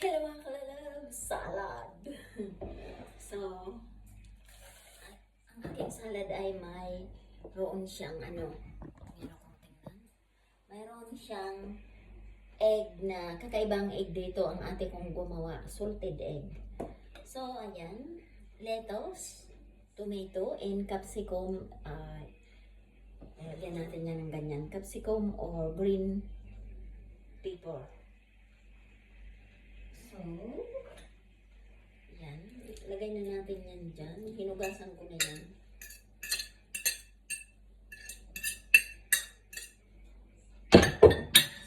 Hello mga kalalab! Salad! So, ang aking salad ay mayroon siyang mayroon siyang egg na, kakaibang egg dito ang ate kong gumawa, salted egg. So, ayan, lettuce, tomato, and capsicum, lagyan natin yan ng ganyan, capsicum or green pepper. So, yan. Lagay na natin yan dyan. Hinugasan ko na yan.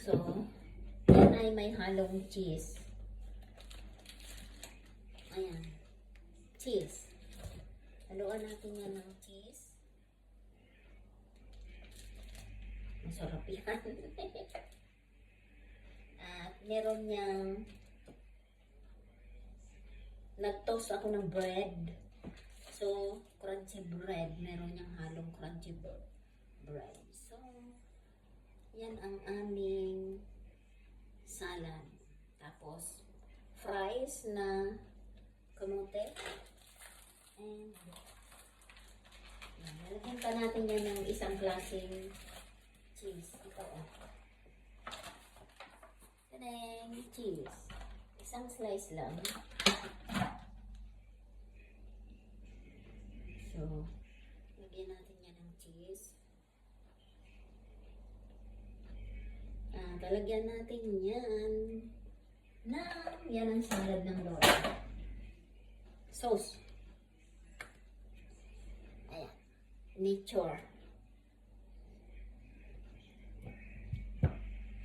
So, yan ay may halong cheese. Ayan. Cheese. Haluan natin yan ng cheese. Masarap yan. At meron niyang nag-toast ako ng bread. So, crunchy bread. Meron niyang halong crunchy bread. So, yan ang aming salad. Tapos, fries na kamote. And, lalagyan pa natin yan ng isang klaseng cheese. Ito, Tadang! Cheese. Isang slice lang. So, lagyan natin yan ng cheese. Talagyan natin yan yan ang salad ng lola. Sauce. Ayan. Nature.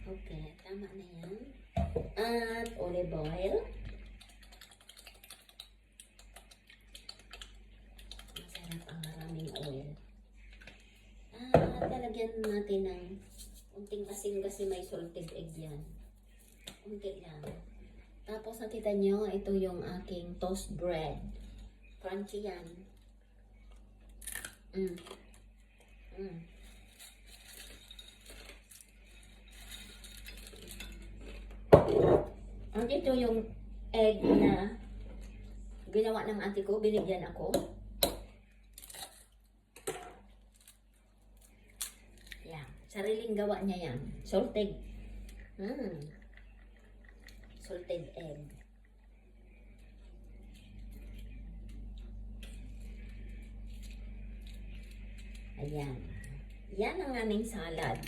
Okay, tama na yan. At olive oil. Masarap ang maraming oil. Talagyan natin ng unting asin kasi may salted egg yan. Unti lang. Tapos nakita nyo, ito yung aking toast bread. Crunchy yan. Ang ito yung egg na ginawa ng ate ko, binigyan ako. Yan, sariling gawa niya yan. Salted. Salted egg. Ayan. Yan ang aming salad.